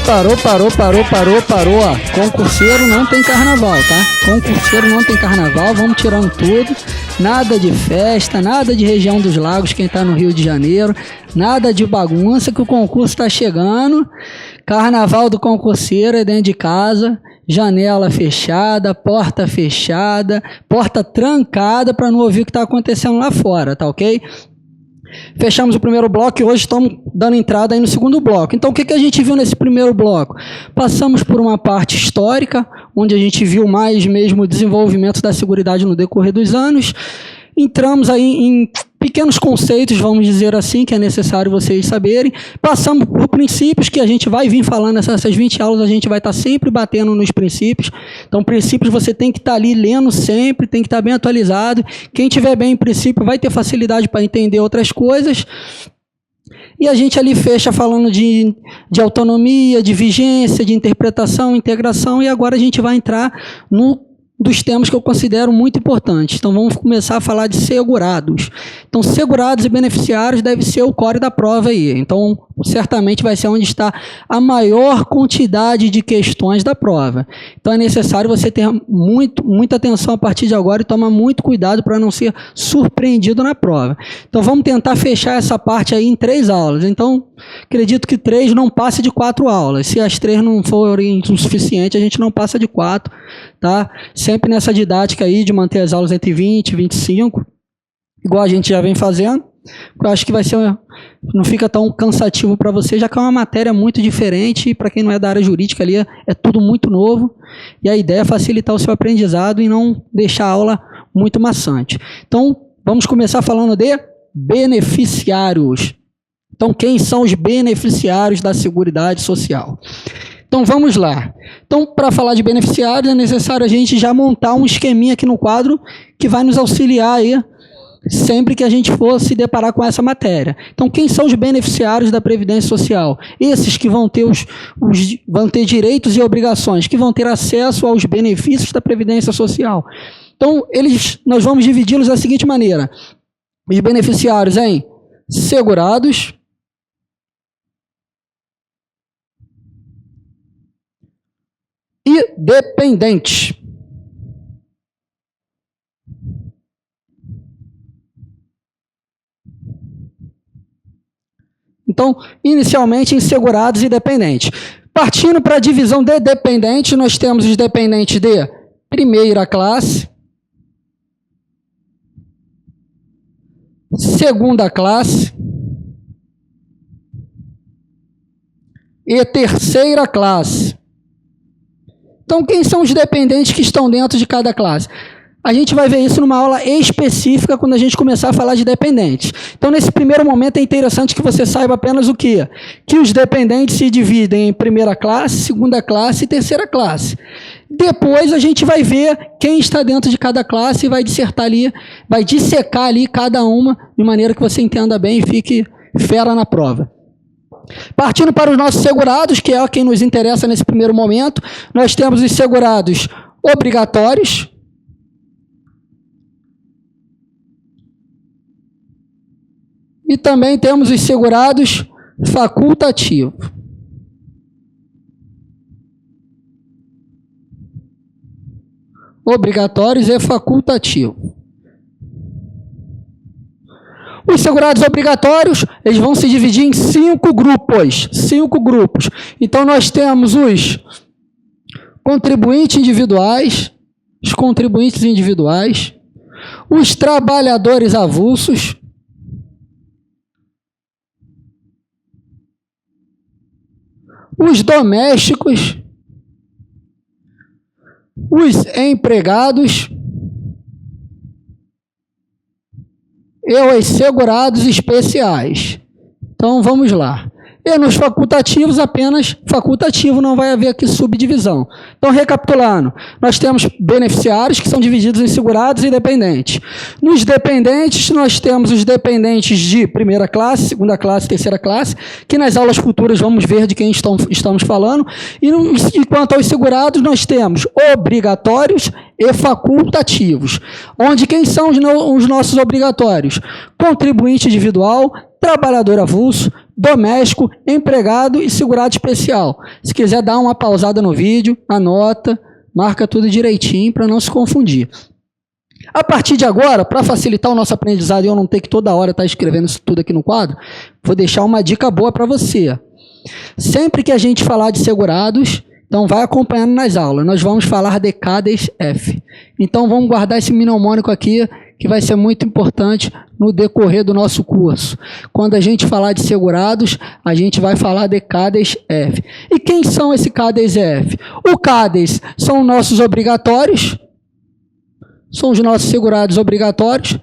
Parou. Concurseiro não tem carnaval, tá? Concurseiro não tem carnaval, vamos tirando tudo. Nada de festa, nada de região dos lagos, quem tá no Rio de Janeiro. Nada de bagunça que o concurso tá chegando. Carnaval do concurseiro é dentro de casa. Janela fechada, porta trancada para não ouvir o que está acontecendo lá fora, tá ok? Fechamos o primeiro bloco e hoje estamos dando entrada aí no segundo bloco. Então, o que a gente viu nesse primeiro bloco? Passamos por uma parte histórica, onde a gente viu mais mesmo o desenvolvimento da seguridade no decorrer dos anos. Entramos aí em pequenos conceitos, vamos dizer assim, que é necessário vocês saberem. Passamos por princípios que a gente vai vir falando nessas 20 aulas, a gente vai estar sempre batendo nos princípios. Então, princípios você tem que estar ali lendo sempre, tem que estar bem atualizado. Quem tiver bem em princípio vai ter facilidade para entender outras coisas. E a gente ali fecha falando de autonomia, de vigência, de interpretação, integração, e agora a gente vai entrar dos temas que eu considero muito importantes. Então, vamos começar a falar de segurados. Então, segurados e beneficiários deve ser o core da prova aí. Então, certamente vai ser onde está a maior quantidade de questões da prova. Então, é necessário você ter muita atenção a partir de agora e tomar muito cuidado para não ser surpreendido na prova. Então, vamos tentar fechar essa parte aí em 3 aulas. Então, acredito que 3 não passe de 4 aulas. Se as 3 não forem o suficiente, a gente não passa de 4, tá? Sempre nessa didática aí de manter as aulas entre 20 e 25, igual a gente já vem fazendo. Eu acho que vai ser não fica tão cansativo para você, já que é uma matéria muito diferente, e para quem não é da área jurídica ali, é tudo muito novo, e a ideia é facilitar o seu aprendizado e não deixar a aula muito maçante. Então, vamos começar falando de beneficiários. Então, quem são os beneficiários da Seguridade Social? Então, vamos lá. Então, para falar de beneficiários, é necessário a gente já montar um esqueminha aqui no quadro que vai nos auxiliar aí sempre que a gente for se deparar com essa matéria. Então, quem são os beneficiários da Previdência Social? Esses que vão ter, vão ter direitos e obrigações, que vão ter acesso aos benefícios da Previdência Social. Então, nós vamos dividi-los da seguinte maneira. Os beneficiários em segurados, e dependentes. Então, inicialmente em segurados e dependentes. Partindo para a divisão de dependentes, nós temos os dependentes de primeira classe, segunda classe e terceira classe. Então, quem são os dependentes que estão dentro de cada classe? A gente vai ver isso numa aula específica quando a gente começar a falar de dependentes. Então, nesse primeiro momento, é interessante que você saiba apenas o quê? Que os dependentes se dividem em primeira classe, segunda classe e terceira classe. Depois, a gente vai ver quem está dentro de cada classe e vai dissertar ali, vai dissecar ali cada uma de maneira que você entenda bem e fique fera na prova. Partindo para os nossos segurados, que é quem nos interessa nesse primeiro momento, nós temos os segurados obrigatórios, e também temos os segurados facultativos. Obrigatórios e facultativos. Os segurados obrigatórios, eles vão se dividir em 5 grupos. 5 grupos. Então, nós temos os contribuintes individuais, os trabalhadores avulsos, os domésticos, os empregados e os segurados especiais. Então, vamos lá. E nos facultativos, apenas facultativo, não vai haver aqui subdivisão. Então, recapitulando, nós temos beneficiários, que são divididos em segurados e dependentes. Nos dependentes, nós temos os dependentes de primeira classe, segunda classe, terceira classe, que nas aulas futuras vamos ver de quem estamos falando. E quanto aos segurados, nós temos obrigatórios e facultativos. Onde quem são os nossos obrigatórios? Contribuinte individual, trabalhador avulso, doméstico, empregado e segurado especial. Se quiser dar uma pausada no vídeo, anota, marca tudo direitinho para não se confundir. A partir de agora, para facilitar o nosso aprendizado e eu não ter que toda hora estar escrevendo isso tudo aqui no quadro, vou deixar uma dica boa para você. Sempre que a gente falar de segurados, então vai acompanhando nas aulas, nós vamos falar de CADES F. Então vamos guardar esse mnemônico aqui, que vai ser muito importante no decorrer do nosso curso. Quando a gente falar de segurados, a gente vai falar de CADES F. E quem são esse CADES F? O CADES são nossos obrigatórios, são os nossos segurados obrigatórios.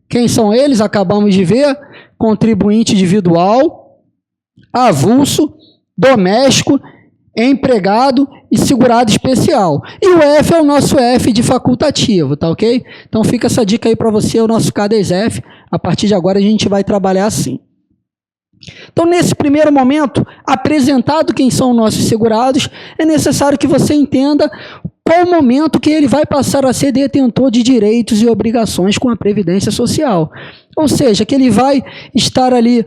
Quem são eles? Acabamos de ver. Contribuinte individual, avulso, doméstico, empregado e segurado especial. E o F é o nosso F de facultativo, tá ok? Então fica essa dica aí para você, o nosso CADES F. A partir de agora a gente vai trabalhar assim. Então, nesse primeiro momento, apresentado quem são nossos segurados, é necessário que você entenda qual o momento que ele vai passar a ser detentor de direitos e obrigações com a Previdência Social. Ou seja, que ele vai estar ali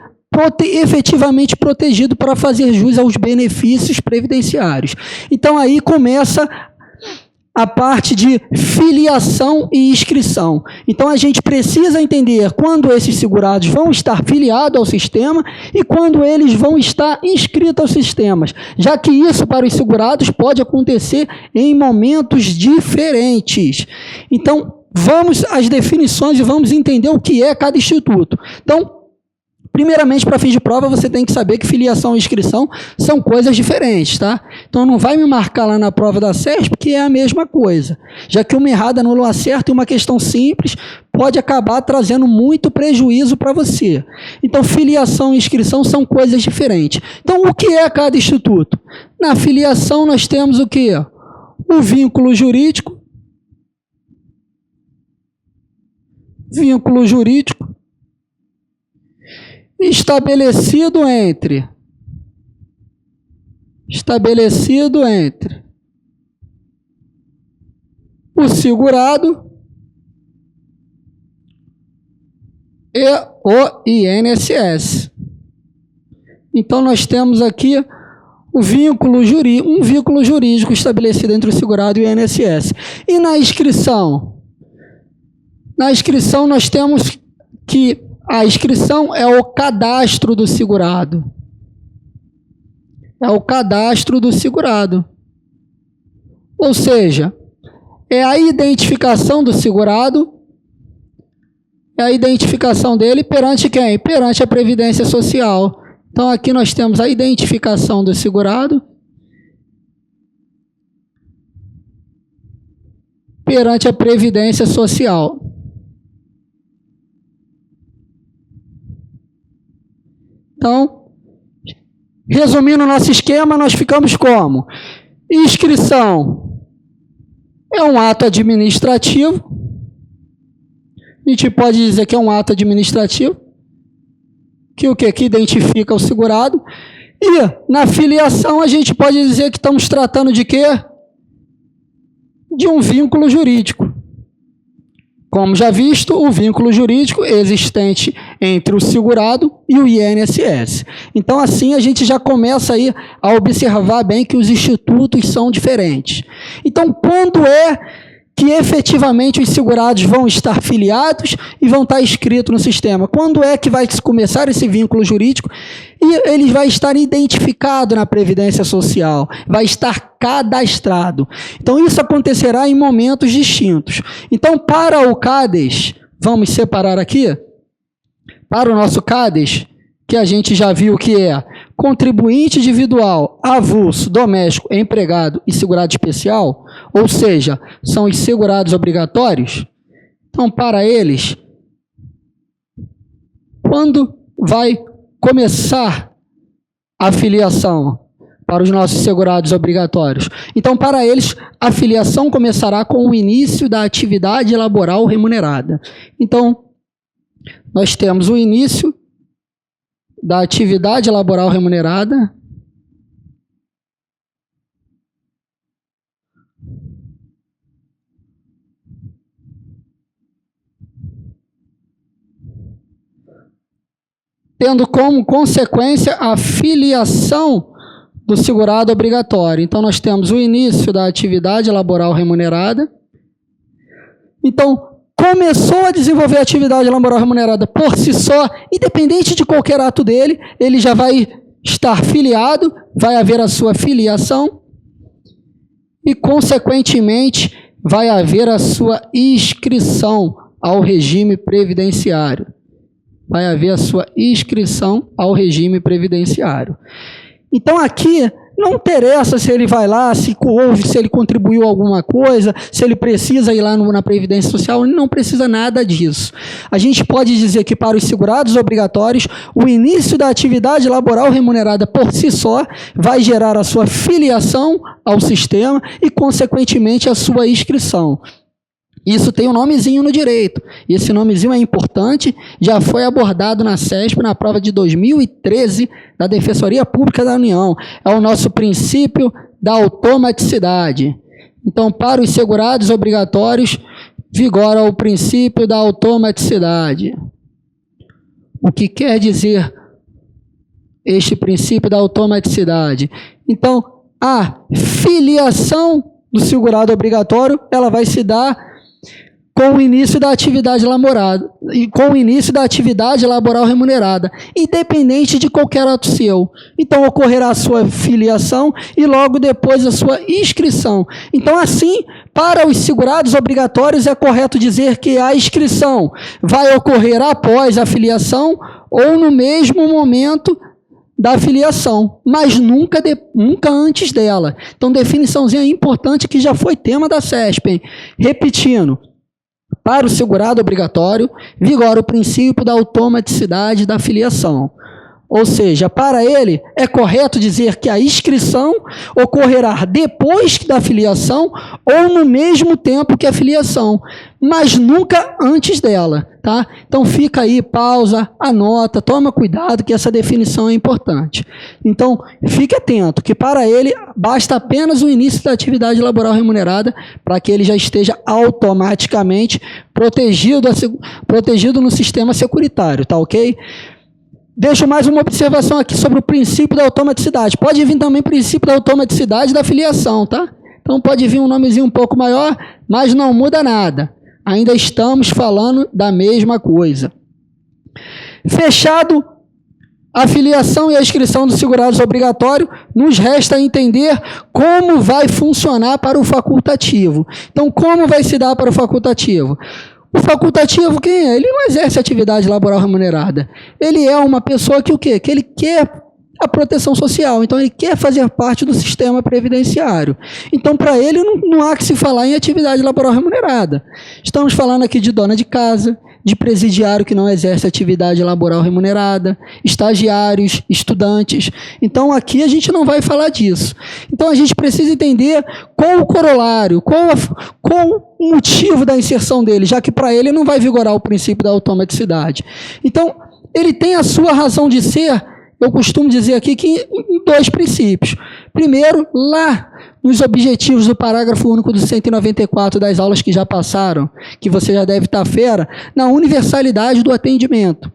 efetivamente protegido para fazer jus aos benefícios previdenciários. Então, aí começa a parte de filiação e inscrição. Então, a gente precisa entender quando esses segurados vão estar filiados ao sistema e quando eles vão estar inscritos aos sistemas, já que isso para os segurados pode acontecer em momentos diferentes. Então, vamos às definições e vamos entender o que é cada instituto. Então, primeiramente, para fins de prova, você tem que saber que filiação e inscrição são coisas diferentes, tá? Então, não vai me marcar lá na prova da CESP que é a mesma coisa, já que uma errada anula um acerto e uma questão simples pode acabar trazendo muito prejuízo para você. Então, filiação e inscrição são coisas diferentes. Então, o que é cada instituto? Na filiação, nós temos o quê? O vínculo jurídico. Vínculo jurídico estabelecido entre o segurado e o INSS. Então, nós temos aqui um vínculo jurídico estabelecido entre o segurado e o INSS. E na inscrição? Na inscrição, nós temos que a inscrição é o cadastro do segurado. É o cadastro do segurado. Ou seja, é a identificação do segurado, é a identificação dele perante quem? Perante a Previdência Social. Então, aqui nós temos a identificação do segurado perante a Previdência Social. Então, resumindo o nosso esquema, nós ficamos como? Inscrição é um ato administrativo. A gente pode dizer que é um ato administrativo. Que o quê? Que identifica o segurado. E na filiação a gente pode dizer que estamos tratando de quê? De um vínculo jurídico. Como já visto, o vínculo jurídico existente entre o segurado e o INSS. Então, assim, a gente já começa aí a observar bem que os institutos são diferentes. Então, quando é que efetivamente os segurados vão estar filiados e vão estar inscritos no sistema? Quando é que vai começar esse vínculo jurídico e ele vai estar identificado na Previdência Social, vai estar cadastrado? Então, isso acontecerá em momentos distintos. Então, para o CADES, vamos separar aqui, para o nosso CADES, que a gente já viu que é contribuinte individual, avulso, doméstico, empregado e segurado especial, ou seja, são os segurados obrigatórios. Então, para eles, quando vai começar a filiação para os nossos segurados obrigatórios? Então, para eles, a filiação começará com o início da atividade laboral remunerada. Então, nós temos o início da atividade laboral remunerada tendo como consequência a filiação do segurado obrigatório. Então, nós temos o início da atividade laboral remunerada. Então, começou a desenvolver a atividade laboral remunerada por si só, independente de qualquer ato dele, ele já vai estar filiado, vai haver a sua filiação e, consequentemente, vai haver a sua inscrição ao regime previdenciário. Vai haver a sua inscrição ao regime previdenciário. Então, aqui, não interessa se ele vai lá, se ele contribuiu alguma coisa, se ele precisa ir lá na Previdência Social, ele não precisa nada disso. A gente pode dizer que para os segurados obrigatórios, o início da atividade laboral remunerada por si só vai gerar a sua filiação ao sistema e, consequentemente, a sua inscrição. Isso tem um nomezinho no direito, e esse nomezinho é importante, já foi abordado na CESP, na prova de 2013, da Defensoria Pública da União. É o nosso princípio da automaticidade. Então, para os segurados obrigatórios, vigora o princípio da automaticidade. O que quer dizer este princípio da automaticidade? Então, a filiação do segurado obrigatório, ela vai se dar com o início da atividade laboral remunerada, independente de qualquer ato seu. Então, ocorrerá a sua filiação e logo depois a sua inscrição. Então, assim, para os segurados obrigatórios, é correto dizer que a inscrição vai ocorrer após a filiação ou no mesmo momento da filiação, mas nunca antes dela. Então, definiçãozinha importante que já foi tema da CESP, hein? Repetindo, para o segurado obrigatório, vigora o princípio da automaticidade da filiação. Ou seja, para ele, é correto dizer que a inscrição ocorrerá depois da filiação ou no mesmo tempo que a filiação, mas nunca antes dela, tá? Então, fica aí, pausa, anota, toma cuidado que essa definição é importante. Então, fique atento que para ele basta apenas o início da atividade laboral remunerada para que ele já esteja automaticamente protegido no sistema securitário, tá ok? Deixo mais uma observação aqui sobre o princípio da automaticidade. Pode vir também o princípio da automaticidade da filiação, tá? Então pode vir um nomezinho um pouco maior, mas não muda nada. Ainda estamos falando da mesma coisa. Fechado a filiação e a inscrição dos segurados obrigatórios, nos resta entender como vai funcionar para o facultativo. Então, como vai se dar para o facultativo? O facultativo, quem é? Ele não exerce atividade laboral remunerada. Ele é uma pessoa que o quê? Que ele quer a proteção social. Então, ele quer fazer parte do sistema previdenciário. Então, para ele, não há que se falar em atividade laboral remunerada. Estamos falando aqui de dona de casa, de presidiário que não exerce atividade laboral remunerada, estagiários, estudantes. Então, aqui a gente não vai falar disso. Então, a gente precisa entender qual o corolário, qual o motivo da inserção dele, já que para ele não vai vigorar o princípio da automaticidade. Então, ele tem a sua razão de ser, eu costumo dizer aqui que em dois princípios. Primeiro, lá nos objetivos do parágrafo único do 194 das aulas que já passaram, que você já deve estar fera, na universalidade do atendimento.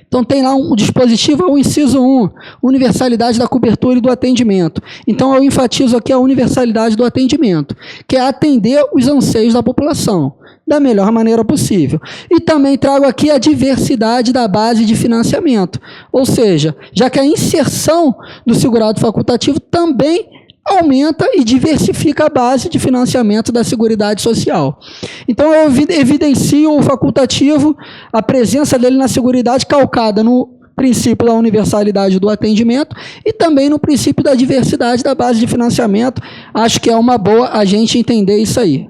Então, tem lá um dispositivo, o inciso 1, universalidade da cobertura e do atendimento. Então, eu enfatizo aqui a universalidade do atendimento, que é atender os anseios da população da melhor maneira possível. E também trago aqui a diversidade da base de financiamento, ou seja, já que a inserção do segurado facultativo também aumenta e diversifica a base de financiamento da Seguridade Social. Então, eu evidencio o facultativo, a presença dele na Seguridade calcada no princípio da universalidade do atendimento e também no princípio da diversidade da base de financiamento. Acho que é uma boa a gente entender isso aí.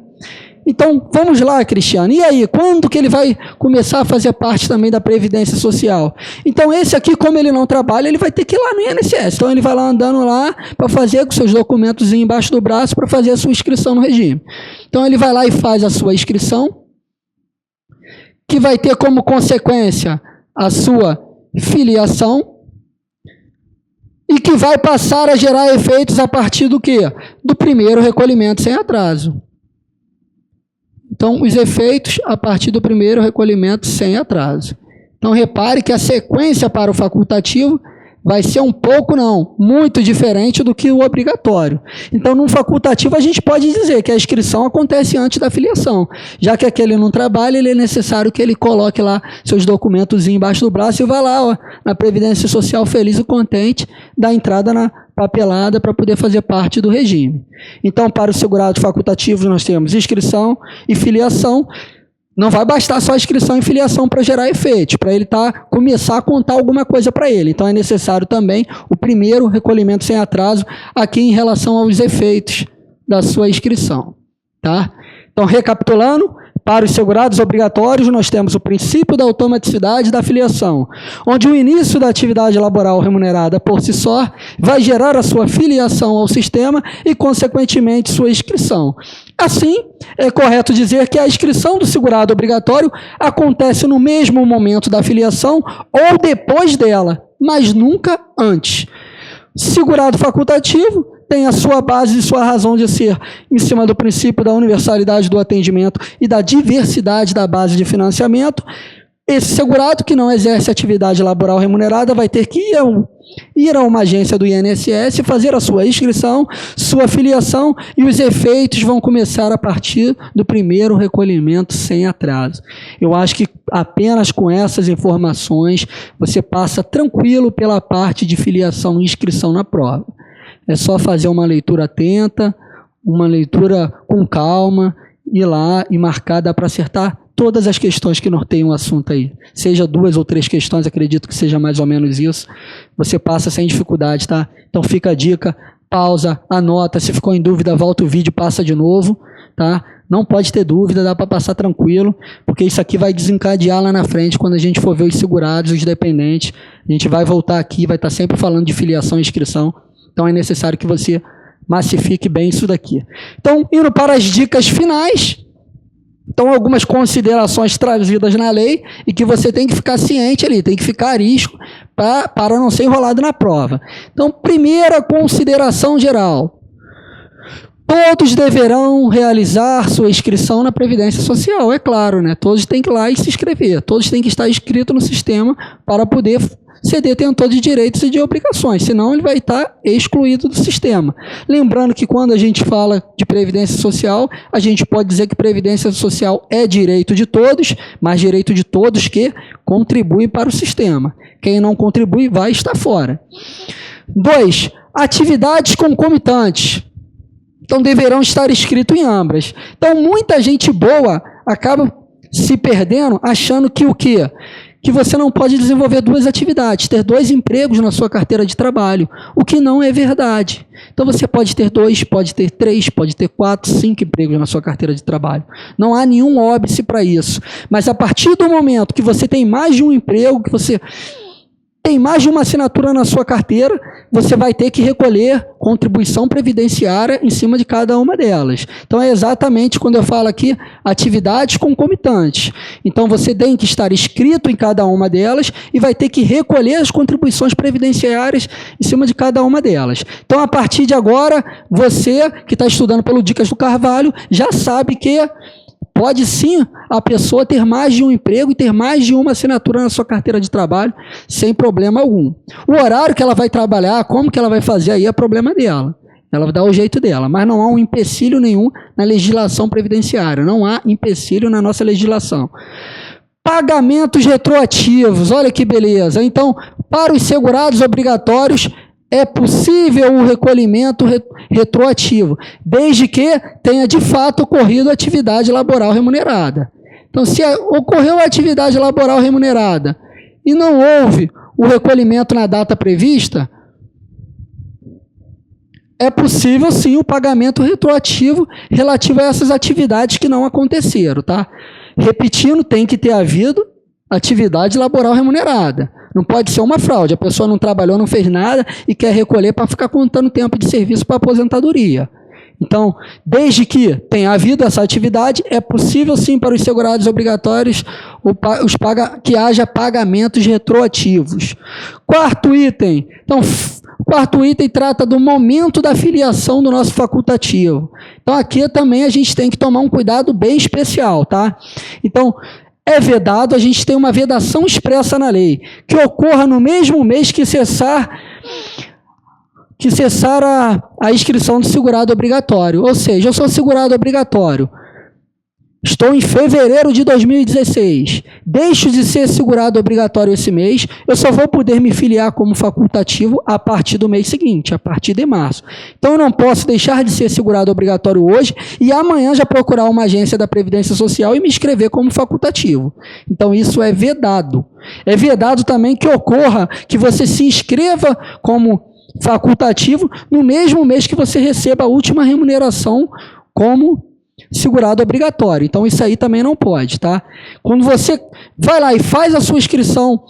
Então, vamos lá, Cristiano. E aí, quando que ele vai começar a fazer parte também da Previdência Social? Então, esse aqui, como ele não trabalha, ele vai ter que ir lá no INSS. Então, ele vai lá andando lá para fazer com seus documentos embaixo do braço para fazer a sua inscrição no regime. Então, ele vai lá e faz a sua inscrição, que vai ter como consequência a sua filiação e que vai passar a gerar efeitos a partir do quê? Do primeiro recolhimento sem atraso. Então, os efeitos a partir do primeiro recolhimento sem atraso. Então, repare que a sequência para o facultativo vai ser um pouco, não, muito diferente do que o obrigatório. Então, no facultativo, a gente pode dizer que a inscrição acontece antes da filiação. Já que aquele não trabalha, ele é necessário que ele coloque lá seus documentos embaixo do braço e vá lá, ó, na Previdência Social feliz e contente, dar entrada na papelada para poder fazer parte do regime. Então, para os segurados facultativos, nós temos inscrição e filiação. Não vai bastar só inscrição e filiação para gerar efeitos, para ele começar a contar alguma coisa para ele. Então, é necessário também o primeiro recolhimento sem atraso aqui em relação aos efeitos da sua inscrição. Tá? Então, recapitulando, para os segurados obrigatórios, nós temos o princípio da automaticidade da filiação, onde o início da atividade laboral remunerada por si só vai gerar a sua filiação ao sistema e, consequentemente, sua inscrição. Assim, é correto dizer que a inscrição do segurado obrigatório acontece no mesmo momento da filiação ou depois dela, mas nunca antes. Segurado facultativo tem a sua base e sua razão de ser em cima do princípio da universalidade do atendimento e da diversidade da base de financiamento. Esse segurado que não exerce atividade laboral remunerada vai ter que ir a uma agência do INSS, fazer a sua inscrição, sua filiação, e os efeitos vão começar a partir do primeiro recolhimento sem atraso. Eu acho que apenas com essas informações você passa tranquilo pela parte de filiação e inscrição na prova. É só fazer uma leitura atenta, uma leitura com calma, ir lá e marcar, dá para acertar todas as questões que norteiam o assunto aí. Seja 2 ou 3 questões, acredito que seja mais ou menos isso. Você passa sem dificuldade, tá? Então fica a dica, pausa, anota, se ficou em dúvida, volta o vídeo, passa de novo, tá? Não pode ter dúvida, dá para passar tranquilo, porque isso aqui vai desencadear lá na frente, quando a gente for ver os segurados, os dependentes. A gente vai voltar aqui, vai estar sempre falando de filiação e inscrição. Então é necessário que você massifique bem isso daqui. Então, indo para as dicas finais, então algumas considerações trazidas na lei e que você tem que ficar ciente ali, tem que ficar arisco para não ser enrolado na prova. Então, primeira consideração geral. Todos deverão realizar sua inscrição na Previdência Social, é claro, né? Todos têm que ir lá e se inscrever, todos têm que estar inscritos no sistema para poder ser detentor de direitos e de obrigações, senão ele vai estar excluído do sistema. Lembrando que quando a gente fala de Previdência Social, a gente pode dizer que Previdência Social é direito de todos, mas direito de todos que contribuem para o sistema. Quem não contribui vai estar fora. 2. Atividades concomitantes. Então, deverão estar inscritos em ambas. Então, muita gente boa acaba se perdendo achando que o quê? Que você não pode desenvolver 2 atividades, ter 2 empregos na sua carteira de trabalho, o que não é verdade. Então, você pode ter 2, pode ter 3, pode ter 4, 5 empregos na sua carteira de trabalho. Não há nenhum óbice para isso. Mas, a partir do momento que você tem mais de um emprego, que você tem mais de uma assinatura na sua carteira, você vai ter que recolher contribuição previdenciária em cima de cada uma delas. Então, é exatamente quando eu falo aqui, atividades concomitantes. Então, você tem que estar inscrito em cada uma delas e vai ter que recolher as contribuições previdenciárias em cima de cada uma delas. Então, a partir de agora, você que está estudando pelo Dicas do Carvalho, já sabe que pode sim a pessoa ter mais de um emprego e ter mais de uma assinatura na sua carteira de trabalho, sem problema algum. O horário que ela vai trabalhar, como que ela vai fazer aí, é problema dela. Ela vai dar o jeito dela, mas não há um empecilho nenhum na legislação previdenciária, não há empecilho na nossa legislação. Pagamentos retroativos, olha que beleza. Então, para os segurados obrigatórios, é possível o recolhimento retroativo, desde que tenha de fato ocorrido atividade laboral remunerada. Então, se ocorreu a atividade laboral remunerada e não houve o recolhimento na data prevista, é possível sim o pagamento retroativo relativo a essas atividades que não aconteceram, tá? Repetindo, tem que ter havido atividade laboral remunerada. Não pode ser uma fraude. A pessoa não trabalhou, não fez nada e quer recolher para ficar contando tempo de serviço para aposentadoria. Então, desde que tenha havido essa atividade, é possível sim para os segurados obrigatórios que haja pagamentos retroativos. Quarto item. Então, o quarto item trata do momento da filiação do nosso facultativo. Então, aqui também a gente tem que tomar um cuidado bem especial, tá? Então, é vedado, a gente tem uma vedação expressa na lei, que ocorra no mesmo mês que cessar a inscrição do segurado obrigatório. Ou seja, eu sou segurado obrigatório, estou em fevereiro de 2016, deixo de ser segurado obrigatório esse mês, eu só vou poder me filiar como facultativo a partir do mês seguinte, a partir de março. Então eu não posso deixar de ser segurado obrigatório hoje e amanhã já procurar uma agência da Previdência Social e me inscrever como facultativo. Então isso é vedado. É vedado também que ocorra que você se inscreva como facultativo no mesmo mês que você receba a última remuneração como segurado obrigatório. Então isso aí também não pode, tá? Quando você vai lá e faz a sua inscrição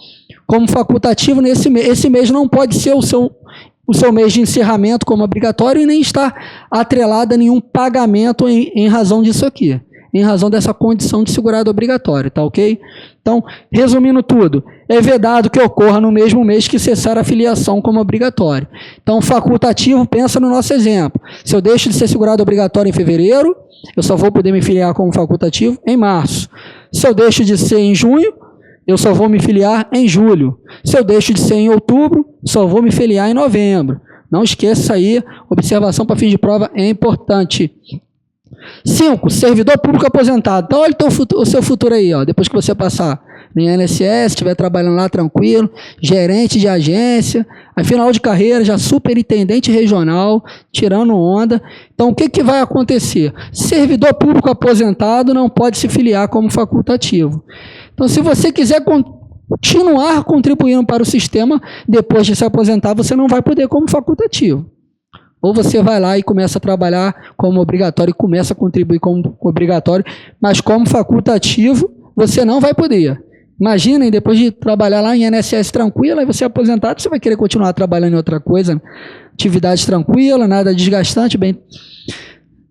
como facultativo, esse mês não pode ser o seu mês de encerramento como obrigatório e nem estar atrelado a nenhum pagamento em razão disso aqui, em razão dessa condição de segurado obrigatório, tá ok? Então, resumindo tudo, é vedado que ocorra no mesmo mês que cessar a filiação como obrigatório. Então, facultativo, pensa no nosso exemplo. Se eu deixo de ser segurado obrigatório em fevereiro, eu só vou poder me filiar como facultativo em março. Se eu deixo de ser em junho, eu só vou me filiar em julho. Se eu deixo de ser em outubro, só vou me filiar em novembro. Não esqueça aí, observação para fim de prova é importante. 5. Servidor público aposentado. Então, olha o seu futuro aí, ó, depois que você passar no INSS, estiver trabalhando lá tranquilo, gerente de agência, aí final de carreira, já superintendente regional, tirando onda. Então, o que vai acontecer? Servidor público aposentado não pode se filiar como facultativo. Então, se você quiser continuar contribuindo para o sistema, depois de se aposentar, você não vai poder como facultativo. Ou você vai lá e começa a trabalhar como obrigatório e começa a contribuir como obrigatório, mas como facultativo, você não vai poder. Imaginem, depois de trabalhar lá em INSS tranquila, aí você é aposentado, você vai querer continuar trabalhando em outra coisa, atividade tranquila, nada desgastante, bem,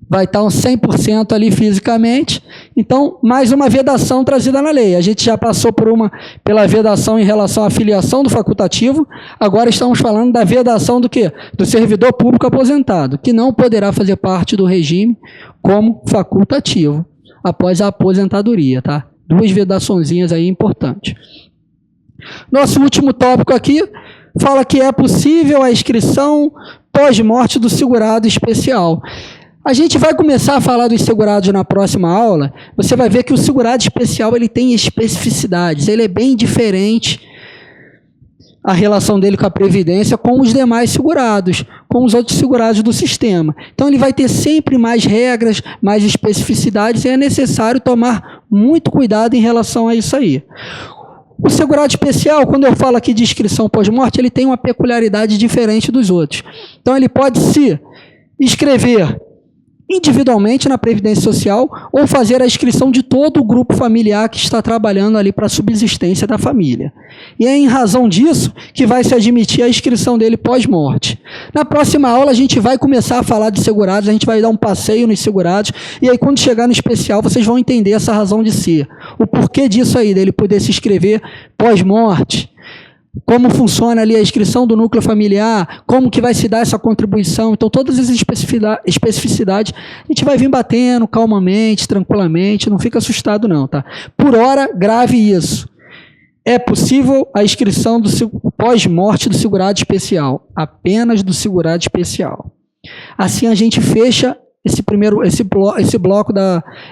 vai estar uns 100% ali fisicamente. Então, mais uma vedação trazida na lei. A gente já passou pela vedação em relação à filiação do facultativo, agora estamos falando da vedação do quê? Do servidor público aposentado, que não poderá fazer parte do regime como facultativo após a aposentadoria, tá? Duas vedaçõezinhas aí importantes. Nosso último tópico aqui fala que é possível a inscrição pós-morte do segurado especial. A gente vai começar a falar dos segurados na próxima aula. Você vai ver que o segurado especial ele tem especificidades, ele é bem diferente a relação dele com a Previdência com os demais segurados, com os outros segurados do sistema. Então ele vai ter sempre mais regras, mais especificidades e é necessário tomar muito cuidado em relação a isso aí. O segurado especial, quando eu falo aqui de inscrição pós-morte, ele tem uma peculiaridade diferente dos outros. Então ele pode se inscrever individualmente na Previdência Social ou fazer a inscrição de todo o grupo familiar que está trabalhando ali para a subsistência da família. E é em razão disso que vai se admitir a inscrição dele pós-morte. Na próxima aula a gente vai começar a falar de segurados, a gente vai dar um passeio nos segurados, e aí quando chegar no especial vocês vão entender essa razão de ser. O porquê disso aí, dele poder se inscrever pós-morte. Como funciona ali a inscrição do núcleo familiar, como que vai se dar essa contribuição. Então, todas as especificidades a gente vai vir batendo calmamente, tranquilamente, não fica assustado não, tá? Por hora, grave isso. É possível a inscrição do pós-morte do segurado especial, apenas do segurado especial. Assim a gente fecha esse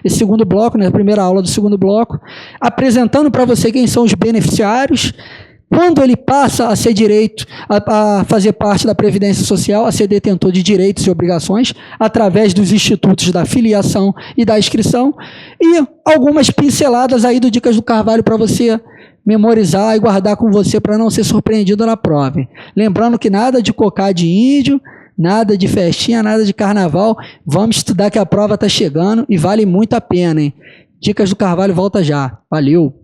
segundo bloco, né, a primeira aula do segundo bloco, apresentando para você quem são os beneficiários. Quando ele passa a ser a fazer parte da Previdência Social, a ser detentor de direitos e obrigações, através dos institutos da filiação e da inscrição, e algumas pinceladas aí do Dicas do Carvalho para você memorizar e guardar com você para não ser surpreendido na prova. Lembrando que nada de cocá de índio, nada de festinha, nada de carnaval, vamos estudar que a prova está chegando e vale muito a pena, hein? Dicas do Carvalho volta já. Valeu!